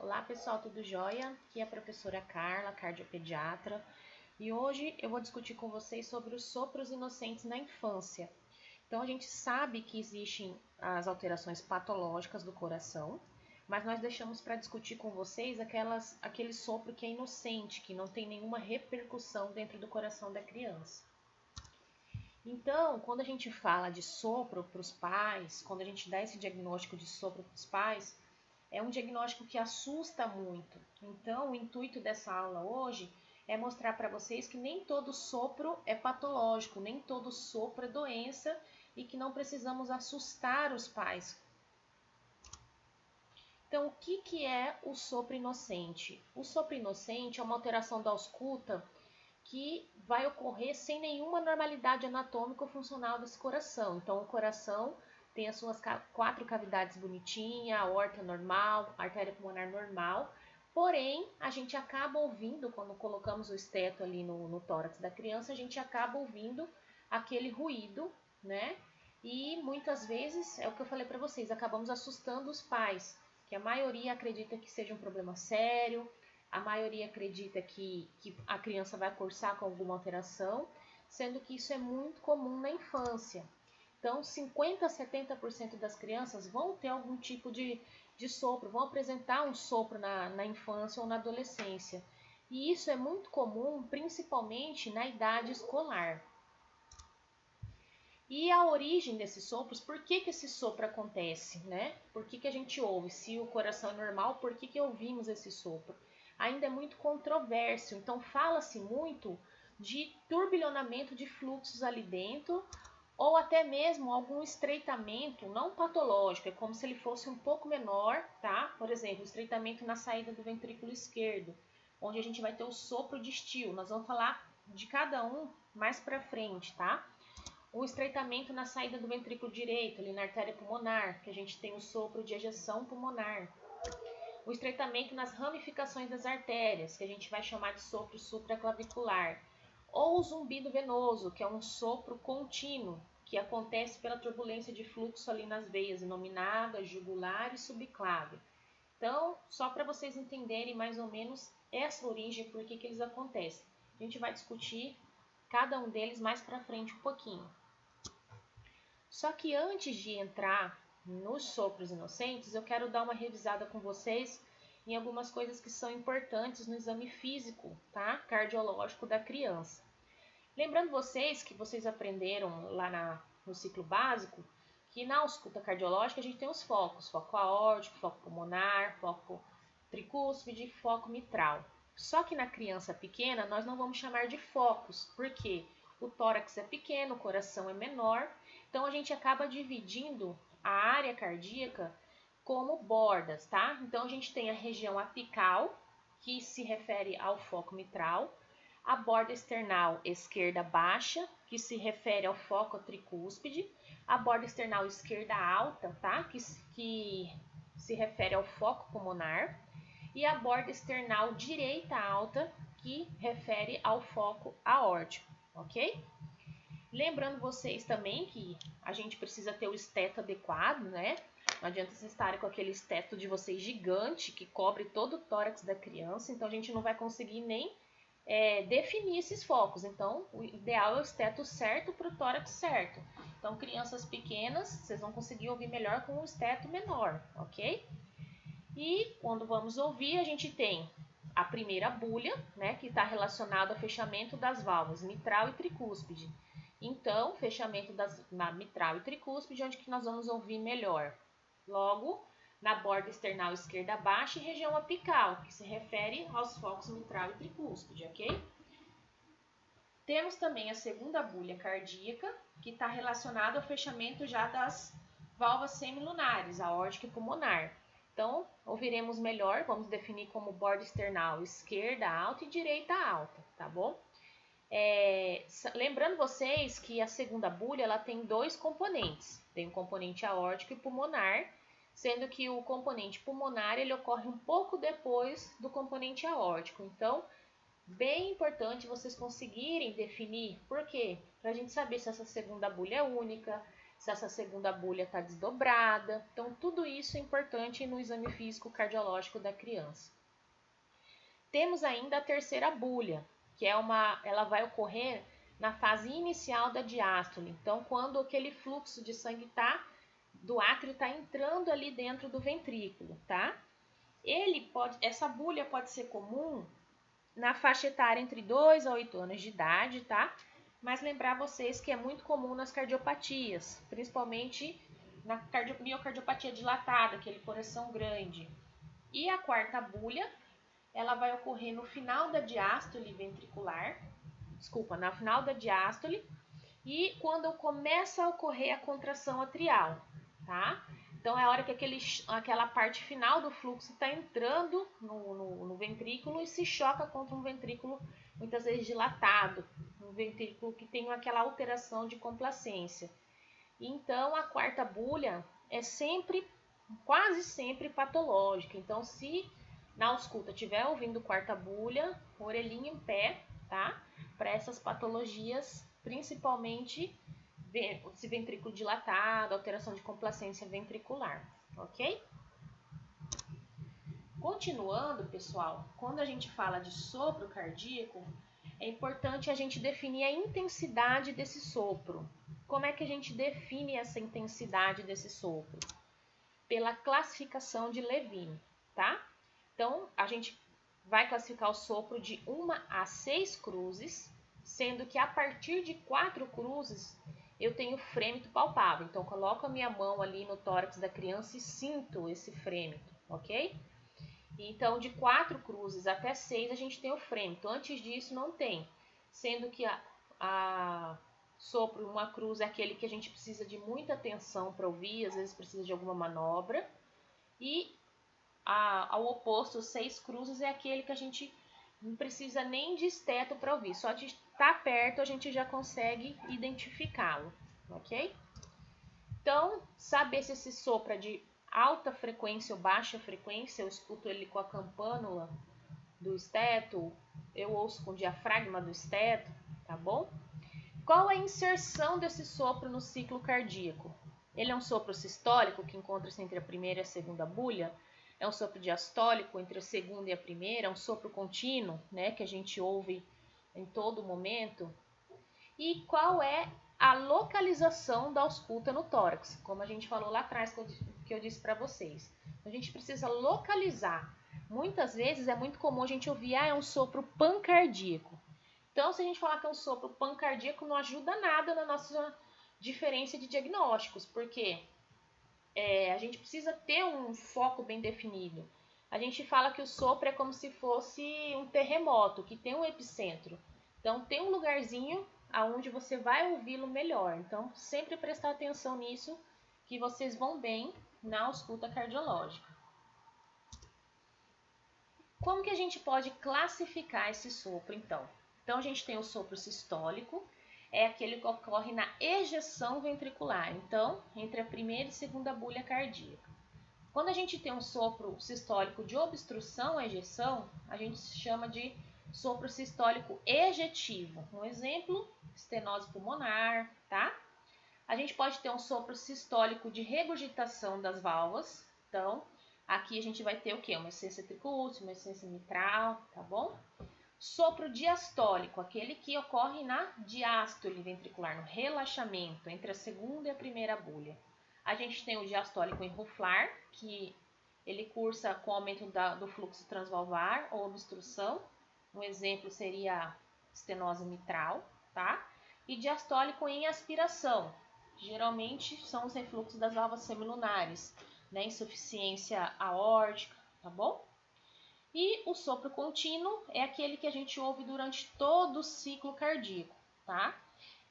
Olá pessoal, tudo jóia? Aqui é a professora Carla, cardiopediatra, e hoje eu vou discutir com vocês sobre os sopros inocentes na infância. Então a gente sabe que existem as alterações patológicas do coração, mas nós deixamos para discutir com vocês aquele sopro que é inocente, que não tem nenhuma repercussão dentro do coração da criança. Então, quando a gente fala de sopro para os pais, quando a gente dá esse diagnóstico de sopro para os pais, é um diagnóstico que assusta muito. Então, o intuito dessa aula hoje é mostrar para vocês que nem todo sopro é patológico, nem todo sopro é doença e que não precisamos assustar os pais. Então, o que é o sopro inocente? O sopro inocente é uma alteração da ausculta que vai ocorrer sem nenhuma normalidade anatômica ou funcional desse coração. Então, o coração tem as suas 4 cavidades bonitinhas, a aorta normal, a artéria pulmonar normal, porém, a gente acaba ouvindo, quando colocamos o esteto ali no tórax da criança, a gente acaba ouvindo aquele ruído, né? E muitas vezes, é o que eu falei para vocês, acabamos assustando os pais, que a maioria acredita que seja um problema sério, a maioria acredita que a criança vai cursar com alguma alteração, sendo que isso é muito comum na infância. Então, 50% a 70% das crianças vão ter algum tipo de sopro, vão apresentar um sopro na infância ou na adolescência. E isso é muito comum, principalmente na idade escolar. E a origem desses sopros, por que esse sopro acontece, né? Por que a gente ouve? Se o coração é normal, por que ouvimos esse sopro? Ainda é muito controverso, então fala-se muito de turbilhonamento de fluxos ali dentro, ou até mesmo algum estreitamento não patológico, é como se ele fosse um pouco menor, tá? Por exemplo, estreitamento na saída do ventrículo esquerdo, onde a gente vai ter o sopro de Still. Nós vamos falar de cada um mais pra frente, tá? O estreitamento na saída do ventrículo direito, ali na artéria pulmonar, que a gente tem o sopro de ejeção pulmonar. O estreitamento nas ramificações das artérias, que a gente vai chamar de sopro supraclavicular. Ou o zumbido venoso, que é um sopro contínuo, que acontece pela turbulência de fluxo ali nas veias inominadas, jugular e subclávia. Então, só para vocês entenderem mais ou menos essa origem, por que eles acontecem. A gente vai discutir cada um deles mais para frente um pouquinho. Só que antes de entrar nos sopros inocentes, eu quero dar uma revisada com vocês em algumas coisas que são importantes no exame físico, tá? Cardiológico da criança. Lembrando vocês que vocês aprenderam lá no ciclo básico que na ausculta cardiológica a gente tem os focos, foco aórtico, foco pulmonar, foco tricúspide e foco mitral. Só que na criança pequena nós não vamos chamar de focos, porque o tórax é pequeno, o coração é menor, então a gente acaba dividindo a área cardíaca como bordas, tá? Então a gente tem a região apical, que se refere ao foco mitral, a borda external esquerda baixa, que se refere ao foco tricúspide, a borda external esquerda alta, tá? Que se refere ao foco pulmonar, e a borda external direita alta, que refere ao foco aórtico, ok? Lembrando vocês também que a gente precisa ter o esteto adequado, né? Não adianta vocês estarem com aquele esteto de vocês gigante, que cobre todo o tórax da criança, então a gente não vai conseguir nem definir esses focos. Então, o ideal é o esteto certo para o tórax certo. Então, crianças pequenas, vocês vão conseguir ouvir melhor com um esteto menor, ok? E quando vamos ouvir, a gente tem a primeira bulha, né, que está relacionado ao fechamento das válvulas mitral e tricúspide. Então, fechamento na mitral e tricúspide, onde que nós vamos ouvir melhor? Logo, na borda external esquerda baixa e região apical, que se refere aos focos mitral e tricúspide, ok? Temos também a segunda bulha cardíaca, que está relacionada ao fechamento já das válvulas semilunares, aórtica e pulmonar. Então, ouviremos melhor, vamos definir como borda external esquerda alta e direita alta, tá bom? Lembrando vocês que a segunda bulha ela tem dois componentes, tem o componente aórtico e pulmonar, sendo que o componente pulmonar ele ocorre um pouco depois do componente aórtico. Então, bem importante vocês conseguirem definir, por quê? Para a gente saber se essa segunda bulha é única, se essa segunda bulha está desdobrada. Então, tudo isso é importante no exame físico cardiológico da criança. Temos ainda a terceira bulha, que ela vai ocorrer na fase inicial da diástole. Então, quando aquele fluxo de sangue do átrio está entrando ali dentro do ventrículo, tá? Essa bulha pode ser comum na faixa etária entre 2 a 8 anos de idade, tá? Mas lembrar vocês que é muito comum nas cardiopatias, principalmente na miocardiopatia dilatada, aquele coração grande. E a quarta bulha, ela vai ocorrer no final da diástole ventricular, na final da diástole, e quando começa a ocorrer a contração atrial, tá? Então é a hora que aquela parte final do fluxo está entrando no ventrículo e se choca contra um ventrículo muitas vezes dilatado, um ventrículo que tem aquela alteração de complacência. Então a quarta bulha é quase sempre patológica. Então, se na ausculta estiver ouvindo quarta bulha, orelhinha em pé, tá? Para essas patologias, principalmente esse ventrículo dilatado, alteração de complacência ventricular, ok? Continuando, pessoal, quando a gente fala de sopro cardíaco, é importante a gente definir a intensidade desse sopro. Como é que a gente define essa intensidade desse sopro? Pela classificação de Levine, tá? Então, a gente vai classificar o sopro de 1 a 6 cruzes, sendo que a partir de 4 cruzes eu tenho frêmito palpável. Então, coloco a minha mão ali no tórax da criança e sinto esse frêmito, ok? Então, de 4 cruzes até 6 a gente tem o frêmito. Antes disso, não tem. Sendo que a sopro, uma cruz é aquele que a gente precisa de muita atenção para ouvir, às vezes precisa de alguma manobra. E ao oposto, 6 cruzes é aquele que a gente não precisa nem de esteto para ouvir, só de estar perto a gente já consegue identificá-lo, ok? Então, saber se esse sopro é de alta frequência ou baixa frequência, eu escuto ele com a campânula do esteto, eu ouço com o diafragma do esteto, tá bom? Qual é a inserção desse sopro no ciclo cardíaco? Ele é um sopro sistólico que encontra-se entre a primeira e a segunda bulha? É um sopro diastólico entre a segunda e a primeira? É um sopro contínuo, né, que a gente ouve em todo momento? E qual é a localização da ausculta no tórax? Como a gente falou lá atrás, que eu disse para vocês. A gente precisa localizar. Muitas vezes é muito comum a gente ouvir, é um sopro pancardíaco. Então, se a gente falar que é um sopro pancardíaco, não ajuda nada na nossa diferença de diagnósticos, porque a gente precisa ter um foco bem definido. A gente fala que o sopro é como se fosse um terremoto, que tem um epicentro. Então, tem um lugarzinho aonde você vai ouvi-lo melhor. Então, sempre prestar atenção nisso, que vocês vão bem na ausculta cardiológica. Como que a gente pode classificar esse sopro, então? Então, a gente tem o sopro sistólico, é aquele que ocorre na ejeção ventricular, então, entre a primeira e segunda bulha cardíaca. Quando a gente tem um sopro sistólico de obstrução à ejeção, a gente chama de sopro sistólico ejetivo. Um exemplo, estenose pulmonar, tá? A gente pode ter um sopro sistólico de regurgitação das válvulas, então, aqui a gente vai ter o quê? Uma essência tricúspide, uma essência mitral, tá bom? Sopro diastólico, aquele que ocorre na diástole ventricular, no relaxamento, entre a segunda e a primeira bulha. A gente tem o diastólico enruflar, que ele cursa com o aumento do fluxo transvalvar ou obstrução. Um exemplo seria a estenose mitral, tá? E diastólico em aspiração. Geralmente são os refluxos das válvulas semilunares, né? Insuficiência aórtica, tá bom? E o sopro contínuo é aquele que a gente ouve durante todo o ciclo cardíaco, tá?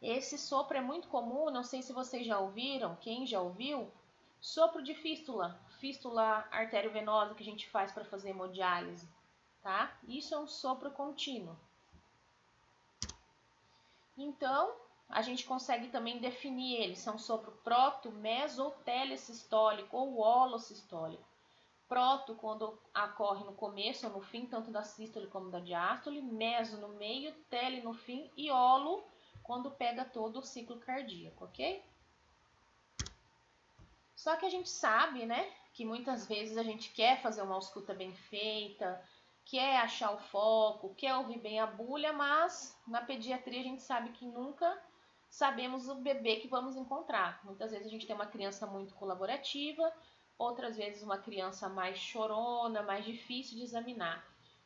Esse sopro é muito comum, não sei se vocês já ouviram, quem já ouviu, sopro de fístula arteriovenosa que a gente faz para fazer hemodiálise, tá? Isso é um sopro contínuo. Então, a gente consegue também definir ele, são sopro proto, meso ou telesistólico ou holossistólico. Proto, quando ocorre no começo ou no fim, tanto da sístole como da diástole, meso no meio, tele no fim e holo, quando pega todo o ciclo cardíaco, ok? Só que a gente sabe, né, que muitas vezes a gente quer fazer uma ausculta bem feita, quer achar o foco, quer ouvir bem a bulha, mas na pediatria a gente sabe que nunca sabemos o bebê que vamos encontrar. Muitas vezes a gente tem uma criança muito colaborativa, outras vezes uma criança mais chorona, mais difícil de examinar.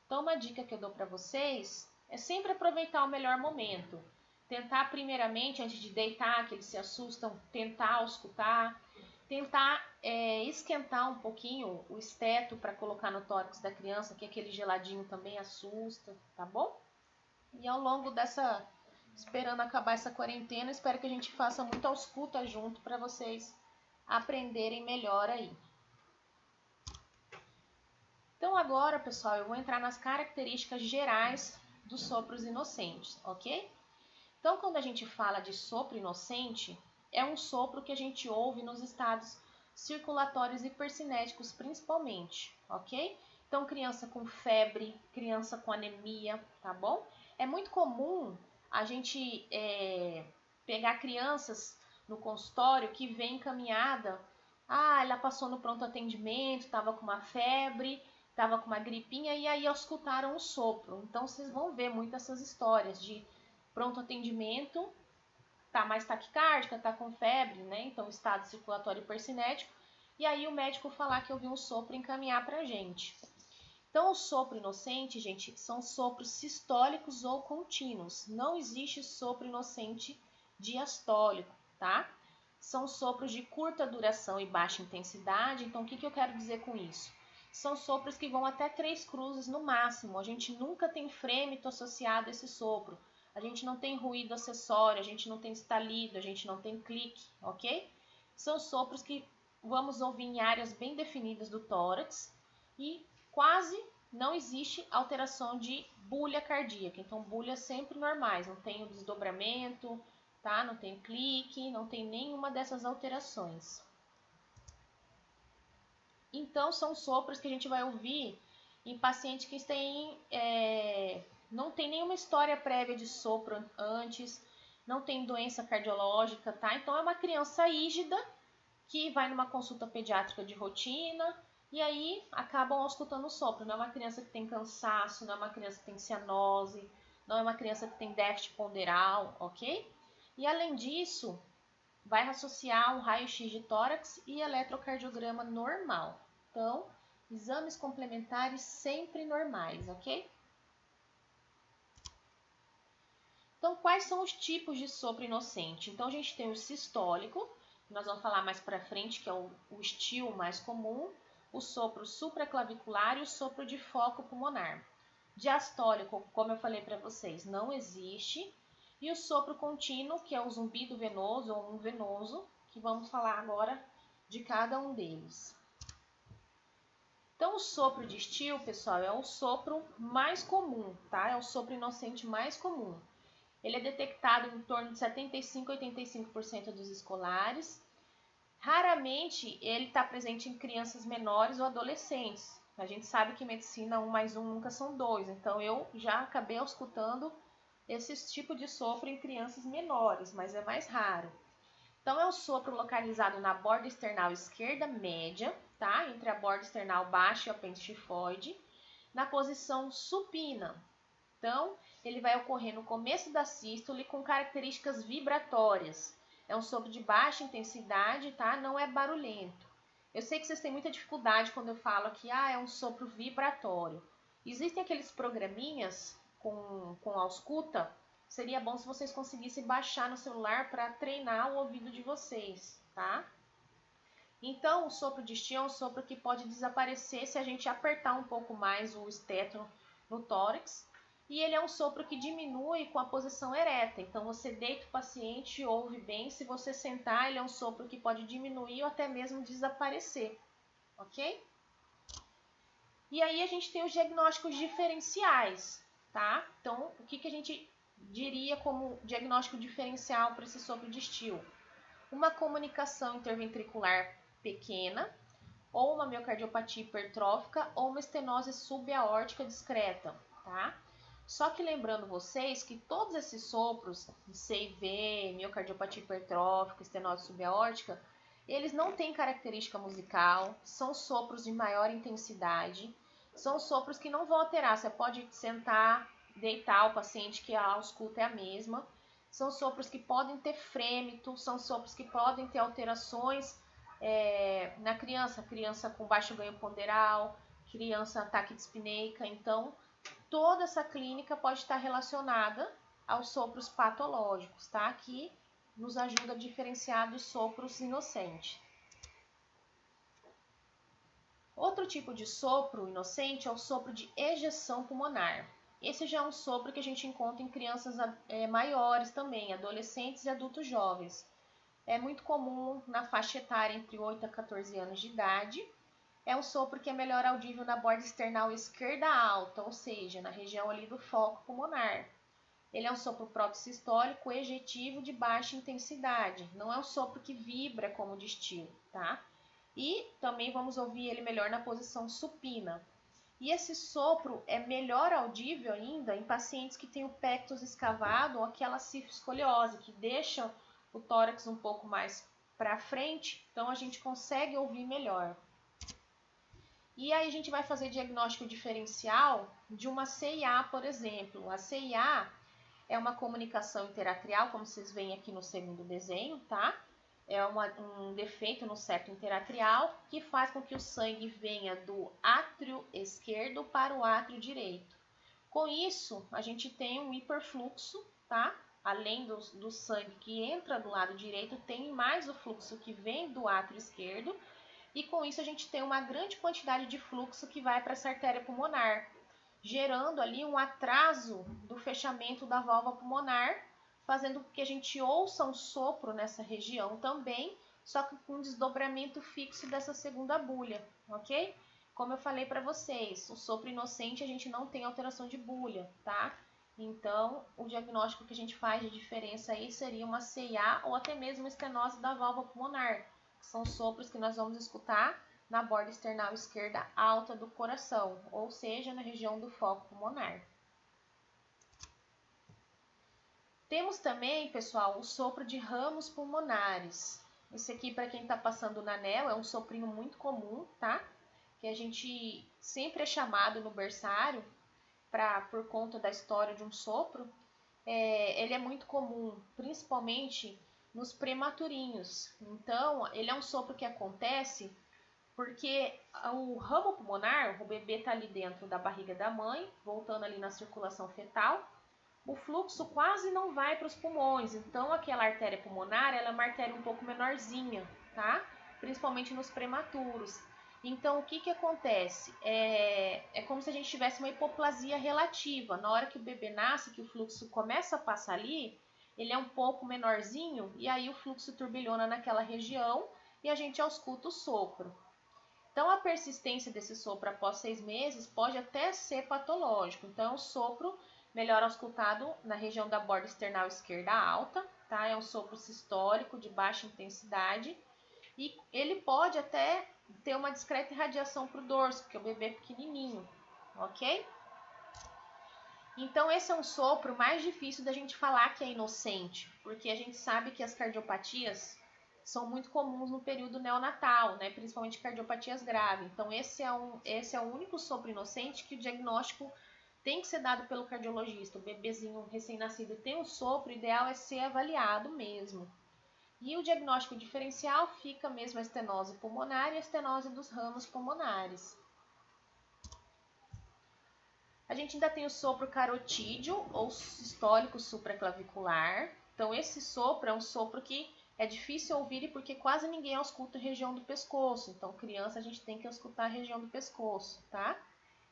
Então, uma dica que eu dou para vocês é sempre aproveitar o melhor momento. Tentar primeiramente, antes de deitar, que eles se assustam, tentar auscultar, tentar esquentar um pouquinho o esteto para colocar no tórax da criança, que aquele geladinho também assusta, tá bom? E ao longo dessa, esperando acabar essa quarentena, espero que a gente faça muita ausculta junto para vocês aprenderem melhor aí. Então agora, pessoal, eu vou entrar nas características gerais dos sopros inocentes, ok? Então, quando a gente fala de sopro inocente, é um sopro que a gente ouve nos estados circulatórios hipercinéticos principalmente, ok? Então, criança com febre, criança com anemia, tá bom? É muito comum a gente pegar crianças no consultório que vem encaminhada, ela passou no pronto atendimento, estava com uma febre, estava com uma gripinha e aí auscultaram o sopro. Então, vocês vão ver muito essas histórias de pronto atendimento, tá mais taquicárdica, tá com febre, né? Então, estado circulatório hipercinético. E aí o médico falar que ouviu um sopro e encaminhar pra gente. Então, o sopro inocente, gente, são sopros sistólicos ou contínuos. Não existe sopro inocente diastólico, tá? São sopros de curta duração e baixa intensidade. Então, o que eu quero dizer com isso? São sopros que vão até 3 cruzes no máximo. A gente nunca tem frêmito associado a esse sopro. A gente não tem ruído acessório, a gente não tem estalido, a gente não tem clique, ok? São sopros que vamos ouvir em áreas bem definidas do tórax e quase não existe alteração de bulha cardíaca. Então, bulhas sempre normais, não tem o desdobramento, tá? Não tem clique, não tem nenhuma dessas alterações. Então, são sopros que a gente vai ouvir em pacientes que têm não tem nenhuma história prévia de sopro antes, não tem doença cardiológica, tá? Então é uma criança rígida que vai numa consulta pediátrica de rotina e aí acabam auscultando o sopro. Não é uma criança que tem cansaço, não é uma criança que tem cianose, não é uma criança que tem déficit ponderal, ok? E além disso, vai associar um raio-x de tórax e eletrocardiograma normal. Então, exames complementares sempre normais, ok? Então, quais são os tipos de sopro inocente? Então, a gente tem o sistólico, que nós vamos falar mais para frente, que é o estilo mais comum, o sopro supraclavicular e o sopro de foco pulmonar. Diastólico, como eu falei para vocês, não existe. E o sopro contínuo, que é o zumbido venoso ou um venoso, que vamos falar agora de cada um deles. Então, o sopro de estilo, pessoal, é o sopro mais comum, tá? É o sopro inocente mais comum. Ele é detectado em torno de 75 a 85% dos escolares. Raramente ele está presente em crianças menores ou adolescentes. A gente sabe que em medicina 1 mais 1 nunca são 2, então eu já acabei auscultando esse tipo de sopro em crianças menores, mas é mais raro. Então é um sopro localizado na borda external esquerda média, tá? Entre a borda external baixa e o apêndice tifoide, na posição supina. Então, ele vai ocorrer no começo da sístole com características vibratórias. É um sopro de baixa intensidade, tá? Não é barulhento. Eu sei que vocês têm muita dificuldade quando eu falo que é um sopro vibratório. Existem aqueles programinhas com ausculta. Seria bom se vocês conseguissem baixar no celular para treinar o ouvido de vocês, tá? Então, o sopro de estio é um sopro que pode desaparecer se a gente apertar um pouco mais o esteto no tórax. E ele é um sopro que diminui com a posição ereta. Então, você deita o paciente e ouve bem. Se você sentar, ele é um sopro que pode diminuir ou até mesmo desaparecer. Ok? E aí, a gente tem os diagnósticos diferenciais, tá? Então, o que a gente diria como diagnóstico diferencial para esse sopro de estio? Uma comunicação interventricular pequena, ou uma miocardiopatia hipertrófica, ou uma estenose subaórtica discreta, tá? Só que lembrando vocês que todos esses sopros de CIV, miocardiopatia hipertrófica, estenose subaórtica, Eles não têm característica musical, são sopros de maior intensidade, são sopros que não vão alterar. Você pode sentar, deitar o paciente que a ausculta é a mesma. São sopros que podem ter frêmito, são sopros que podem ter alterações na criança com baixo ganho ponderal, criança taquidispneica. Então, toda essa clínica pode estar relacionada aos sopros patológicos, tá? Que nos ajuda a diferenciar dos sopros inocentes. Outro tipo de sopro inocente é o sopro de ejeção pulmonar. Esse já é um sopro que a gente encontra em crianças maiores também, adolescentes e adultos jovens. É muito comum na faixa etária entre 8 a 14 anos de idade. É um sopro que é melhor audível na borda external esquerda alta, ou seja, na região ali do foco pulmonar. Ele é um sopro proto-sistólico ejetivo de baixa intensidade. Não é um sopro que vibra como de estilo, tá? E também vamos ouvir ele melhor na posição supina. E esse sopro é melhor audível ainda em pacientes que têm o pectus escavado ou aquela cifescoliose, que deixa o tórax um pouco mais para frente, então a gente consegue ouvir melhor. E aí a gente vai fazer diagnóstico diferencial de uma CIA, por exemplo. A CIA é uma comunicação interatrial, como vocês veem aqui no segundo desenho, tá? É um defeito no septo interatrial que faz com que o sangue venha do átrio esquerdo para o átrio direito. Com isso, a gente tem um hiperfluxo, tá? Além do sangue que entra do lado direito, tem mais o fluxo que vem do átrio esquerdo. E com isso a gente tem uma grande quantidade de fluxo que vai para essa artéria pulmonar, gerando ali um atraso do fechamento da válvula pulmonar, fazendo com que a gente ouça um sopro nessa região também, só que com um desdobramento fixo dessa segunda bulha, ok? Como eu falei para vocês, o sopro inocente a gente não tem alteração de bulha, tá? Então, o diagnóstico que a gente faz de diferença aí seria uma CIA ou até mesmo estenose da válvula pulmonar. São sopros que nós vamos escutar na borda external esquerda alta do coração, ou seja, na região do foco pulmonar. Temos também, pessoal, o sopro de ramos pulmonares. Esse aqui, para quem está passando na anel, é um soprinho muito comum, tá? Que a gente sempre é chamado no berçário por conta da história de um sopro. Ele é muito comum, principalmente nos prematurinhos. Então, ele é um sopro que acontece porque o ramo pulmonar, o bebê está ali dentro da barriga da mãe, voltando ali na circulação fetal, o fluxo quase não vai para os pulmões. Então, aquela artéria pulmonar, ela é uma artéria um pouco menorzinha, tá? Principalmente nos prematuros. Então, o que que acontece? É como se a gente tivesse uma hipoplasia relativa. Na hora que o bebê nasce, que o fluxo começa a passar ali, ele é um pouco menorzinho e aí o fluxo turbilhona naquela região e a gente ausculta o sopro. Então, a persistência desse sopro após 6 meses pode até ser patológico. Então, é um sopro melhor auscultado na região da borda external esquerda alta, tá? É um sopro sistólico de baixa intensidade e ele pode até ter uma discreta irradiação para o dorso, porque o bebê é pequenininho, ok? Então, esse é um sopro mais difícil da gente falar que é inocente, porque a gente sabe que as cardiopatias são muito comuns no período neonatal, né? Principalmente cardiopatias graves. Então, esse é o único sopro inocente que o diagnóstico tem que ser dado pelo cardiologista. O bebezinho recém-nascido tem um sopro, o ideal é ser avaliado mesmo. E o diagnóstico diferencial fica mesmo a estenose pulmonar e a estenose dos ramos pulmonares. A gente ainda tem o sopro carotídeo ou sistólico supraclavicular. Então, esse sopro é um sopro que é difícil ouvir porque quase ninguém ausculta a região do pescoço. Então, criança, a gente tem que auscultar a região do pescoço, tá?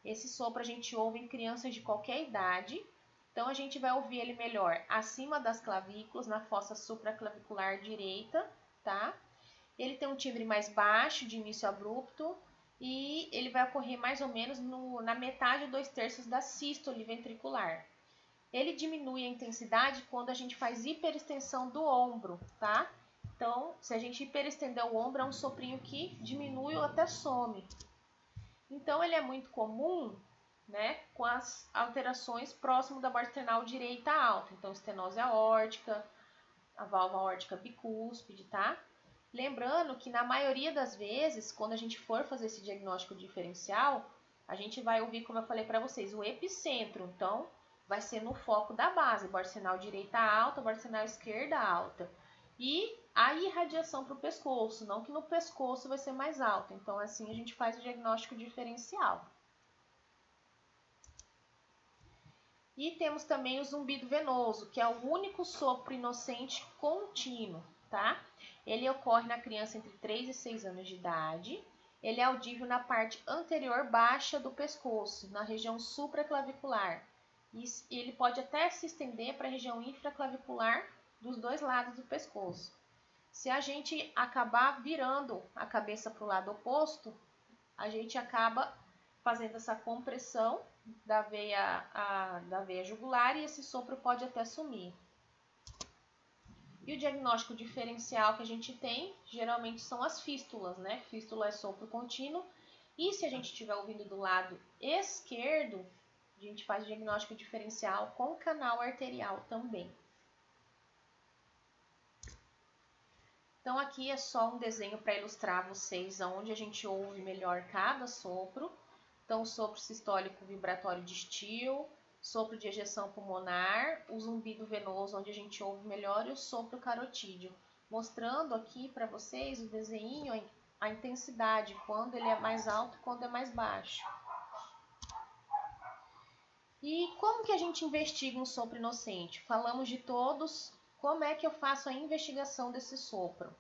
Esse sopro a gente ouve em crianças de qualquer idade. Então, a gente vai ouvir ele melhor acima das clavículas, na fossa supraclavicular direita, tá? Ele tem um timbre mais baixo, de início abrupto, e ele vai ocorrer mais ou menos na metade ou 2/3 da sístole ventricular. Ele diminui a intensidade quando a gente faz hiperextensão do ombro, tá? Então, se a gente hiperestender o ombro, é um soprinho que diminui ou até some. Então, ele é muito comum, né, com as alterações próximo da borda external direita alta. Então, estenose aórtica, a válvula aórtica bicúspide, tá? Lembrando que na maioria das vezes, quando a gente for fazer esse diagnóstico diferencial, a gente vai ouvir, como eu falei para vocês, o epicentro. Então, vai ser no foco da base, borda sinal direita alta, borda sinal esquerda alta. E a irradiação para o pescoço, não que no pescoço vai ser mais alta. Então, assim a gente faz o diagnóstico diferencial. E temos também o zumbido venoso, que é o único sopro inocente contínuo, tá? Ele ocorre na criança entre 3 e 6 anos de idade. Ele é audível na parte anterior baixa do pescoço, na região supraclavicular. E ele pode até se estender para a região infraclavicular dos dois lados do pescoço. Se a gente acabar virando a cabeça para o lado oposto, a gente acaba fazendo essa compressão da veia jugular e esse sopro pode até sumir. E o diagnóstico diferencial que a gente tem, geralmente são as fístulas, né? Fístula é sopro contínuo. E se a gente estiver ouvindo do lado esquerdo, a gente faz o diagnóstico diferencial com canal arterial também. Então, aqui é só um desenho para ilustrar vocês onde a gente ouve melhor cada sopro. Então, o sopro sistólico vibratório distil, sopro de ejeção pulmonar, o zumbido venoso, onde a gente ouve melhor, e o sopro carotídeo. Mostrando aqui para vocês o desenho, a intensidade, quando ele é mais alto e quando é mais baixo. E como que a gente investiga um sopro inocente? Falamos de todos. Como é que eu faço a investigação desse sopro?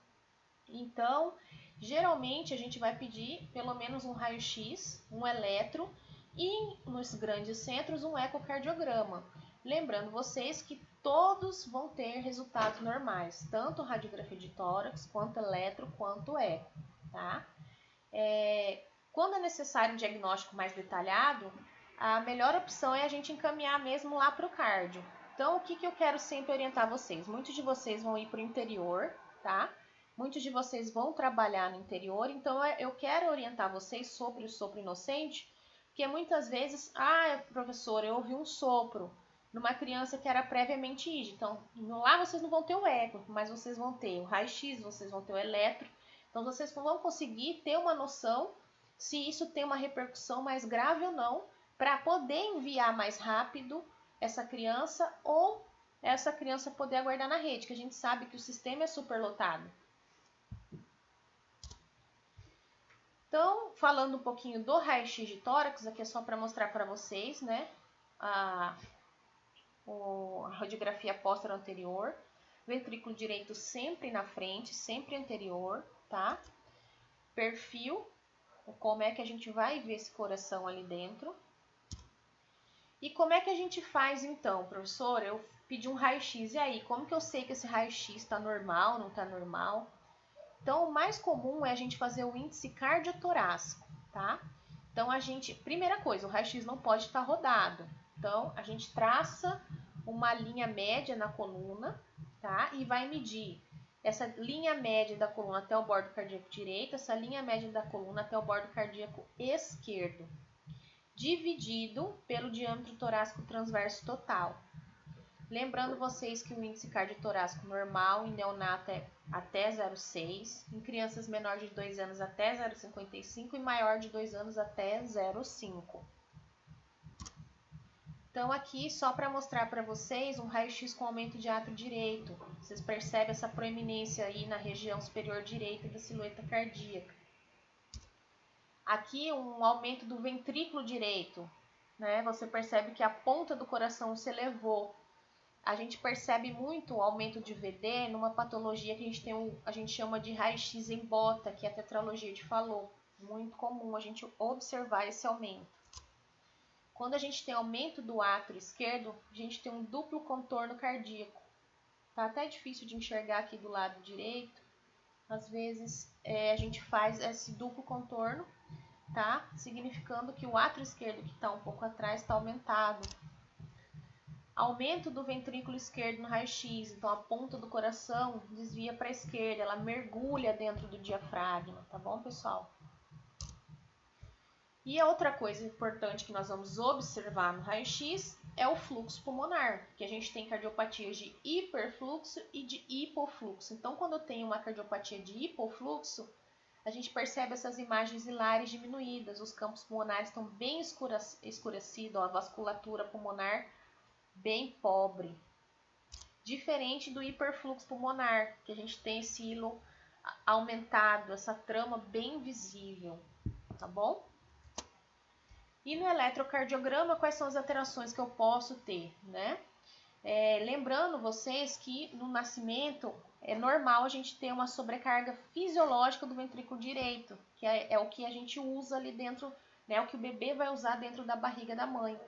Então, geralmente a gente vai pedir pelo menos um raio-x, um eletro e nos grandes centros um ecocardiograma. Lembrando vocês que todos vão ter resultados normais, tanto radiografia de tórax, quanto eletro, quanto eco, tá? Quando é necessário um diagnóstico mais detalhado, a melhor opção é a gente encaminhar mesmo lá para o cardio. Então, o que eu quero sempre orientar vocês? Muitos de vocês vão ir para o interior, tá? Muitos de vocês vão trabalhar no interior, então eu quero orientar vocês sobre o sopro inocente, porque muitas vezes, professora, eu ouvi um sopro numa criança que era previamente IGE, então lá vocês não vão ter o eco, mas vocês vão ter o raio-x, vocês vão ter o eletro, então vocês vão conseguir ter uma noção se isso tem uma repercussão mais grave ou não, para poder enviar mais rápido essa criança ou essa criança poder aguardar na rede, que a gente sabe que o sistema é superlotado. Então, falando um pouquinho do raio-x de tórax, aqui é só para mostrar para vocês, né, a radiografia póstero anterior, ventrículo direito sempre na frente, sempre anterior, tá? Perfil, como é que a gente vai ver esse coração ali dentro. E como é que a gente faz então, professor? Eu pedi um raio-x, e aí, como que eu sei que esse raio-x está normal, não está normal? Então, o mais comum é a gente fazer o índice cardiotorácico, tá? Então, primeira coisa, o raio-x não pode estar rodado. Então, a gente traça uma linha média na coluna, tá? E vai medir essa linha média da coluna até o bordo cardíaco direito, essa linha média da coluna até o bordo cardíaco esquerdo, dividido pelo diâmetro torácico transverso total. Lembrando vocês que o índice cardiotorácico normal em neonato é até 0,6, em crianças menores de 2 anos até 0,55 e maior de 2 anos até 0,5. Então aqui só para mostrar para vocês um raio-x com aumento de átrio direito. Vocês percebem essa proeminência aí na região superior direita da silhueta cardíaca. Aqui um aumento do ventrículo direito, né? Você percebe que a ponta do coração se elevou. A gente percebe muito o aumento de VD numa patologia que a gente chama de raio-x em bota, que a tetralogia te falou. Muito comum a gente observar esse aumento. Quando a gente tem aumento do átrio esquerdo, a gente tem um duplo contorno cardíaco. Tá até difícil de enxergar aqui do lado direito. Às vezes a gente faz esse duplo contorno, tá? Significando que o átrio esquerdo que está um pouco atrás está aumentado. Aumento do ventrículo esquerdo no raio-x, então a ponta do coração desvia para a esquerda, ela mergulha dentro do diafragma, tá bom, pessoal? E a outra coisa importante que nós vamos observar no raio-x é o fluxo pulmonar, que a gente tem cardiopatias de hiperfluxo e de hipofluxo. Então, quando eu tenho uma cardiopatia de hipofluxo, a gente percebe essas imagens hilares diminuídas, os campos pulmonares estão bem escurecidos, a vasculatura pulmonar bem pobre. Diferente do hiperfluxo pulmonar, que a gente tem esse hilo aumentado, essa trama bem visível, tá bom? E no eletrocardiograma, quais são as alterações que eu posso ter, né? Lembrando vocês que no nascimento é normal a gente ter uma sobrecarga fisiológica do ventrículo direito, que é o que a gente usa ali dentro, né? O que o bebê vai usar dentro da barriga da mãe.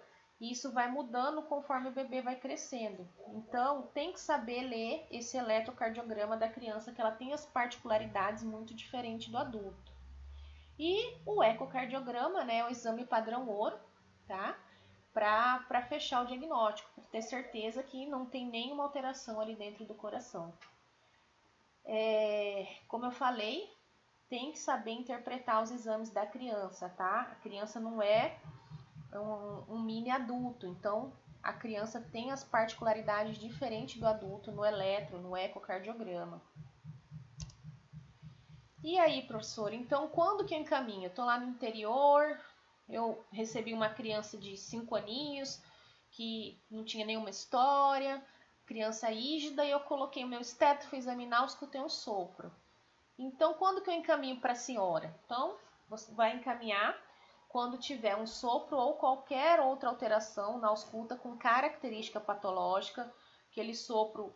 E isso vai mudando conforme o bebê vai crescendo. Então, tem que saber ler esse eletrocardiograma da criança, que ela tem as particularidades muito diferentes do adulto. E o ecocardiograma, né, é o exame padrão ouro, tá? Para fechar o diagnóstico, para ter certeza que não tem nenhuma alteração ali dentro do coração. Como eu falei, tem que saber interpretar os exames da criança, tá? A criança não é um mini adulto, então a criança tem as particularidades diferentes do adulto no no ecocardiograma. E aí, professor, então quando que eu encaminho? Eu estou lá no interior, eu recebi uma criança de 5 aninhos, que não tinha nenhuma história, criança rígida, e eu coloquei o meu esteto, fui examinar, eu escutei um sopro. Então, quando que eu encaminho para a senhora? Então, você vai encaminhar quando tiver um sopro ou qualquer outra alteração na ausculta com característica patológica, aquele sopro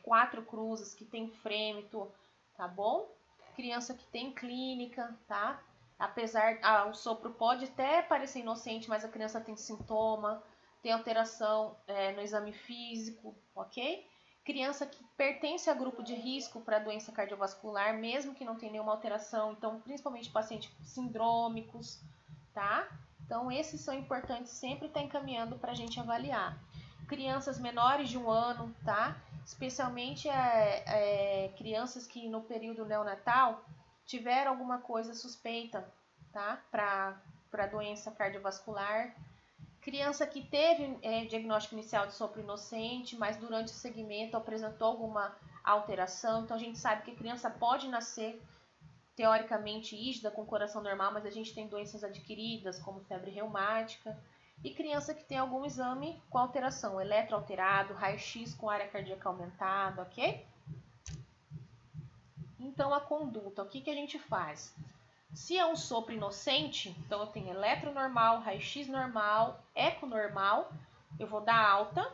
4 cruzes que tem frêmito, tá bom? Criança que tem clínica, tá? Apesar, o sopro pode até parecer inocente, mas a criança tem sintoma, tem alteração no exame físico, ok? Criança que pertence a grupo de risco para doença cardiovascular, mesmo que não tenha nenhuma alteração, então principalmente pacientes sindrômicos, tá? Então esses são importantes sempre estar encaminhando para a gente avaliar. Crianças menores de 1 ano, tá? Especialmente crianças que no período neonatal tiveram alguma coisa suspeita, tá? Para doença cardiovascular. Criança que teve diagnóstico inicial de sopro inocente, mas durante o segmento apresentou alguma alteração. Então a gente sabe que a criança pode nascer teoricamente rígida, com coração normal, mas a gente tem doenças adquiridas, como febre reumática. E criança que tem algum exame com alteração, eletroalterado, raio-x com área cardíaca aumentada, ok? Então a conduta, o que a gente faz? Se é um sopro inocente, então eu tenho eletro normal, raio-x normal, eco normal, eu vou dar alta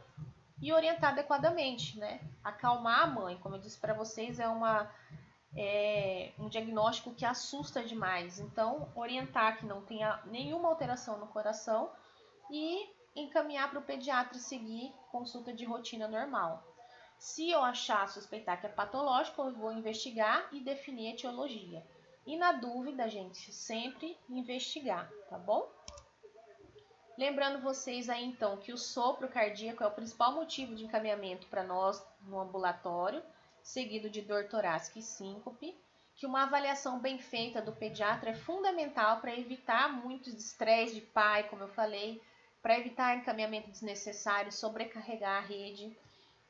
e orientar adequadamente, né? Acalmar a mãe, como eu disse para vocês, um diagnóstico que assusta demais. Então, orientar que não tenha nenhuma alteração no coração e encaminhar para o pediatra seguir consulta de rotina normal. Se eu suspeitar que é patológico, eu vou investigar e definir a etiologia. E na dúvida, gente, sempre investigar, tá bom? Lembrando vocês aí, então, que o sopro cardíaco é o principal motivo de encaminhamento para nós no ambulatório, seguido de dor torácica e síncope, que uma avaliação bem feita do pediatra é fundamental para evitar muitos estresse de pai, como eu falei, para evitar encaminhamento desnecessário, sobrecarregar a rede,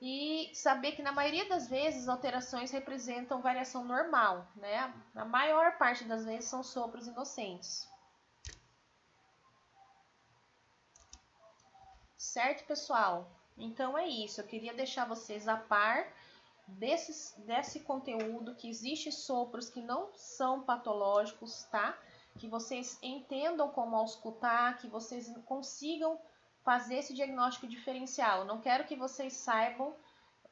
e saber que na maioria das vezes alterações representam variação normal, né? Na maior parte das vezes são sopros inocentes. Certo, pessoal? Então é isso. Eu queria deixar vocês a par desse conteúdo, que existe sopros que não são patológicos, tá? Que vocês entendam como auscultar, que vocês consigam fazer esse diagnóstico diferencial. Eu não quero que vocês saibam,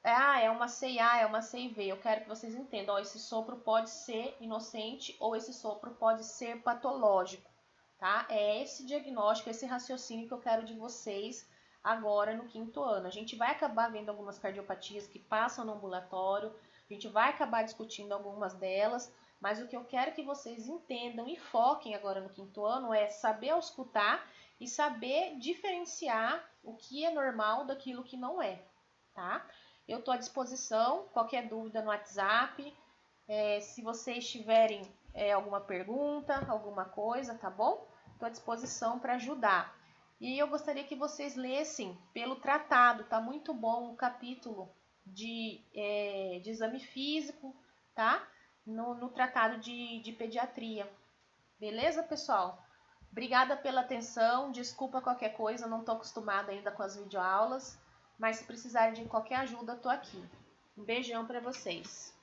é uma CIA, é uma CIV. Eu quero que vocês entendam, esse sopro pode ser inocente ou esse sopro pode ser patológico, tá? É esse diagnóstico, esse raciocínio que eu quero de vocês agora no 5º ano. A gente vai acabar vendo algumas cardiopatias que passam no ambulatório, a gente vai acabar discutindo algumas delas, mas o que eu quero que vocês entendam e foquem agora no 5º ano é saber auscultar e saber diferenciar o que é normal daquilo que não é, tá? Eu estou à disposição, qualquer dúvida no WhatsApp, se vocês tiverem alguma pergunta, alguma coisa, tá bom? Estou à disposição para ajudar. E eu gostaria que vocês lessem pelo tratado, tá muito bom o capítulo de exame físico, tá? No tratado de pediatria. Beleza, pessoal? Obrigada pela atenção, desculpa qualquer coisa, não estou acostumada ainda com as videoaulas, mas se precisarem de qualquer ajuda, estou aqui. Um beijão para vocês.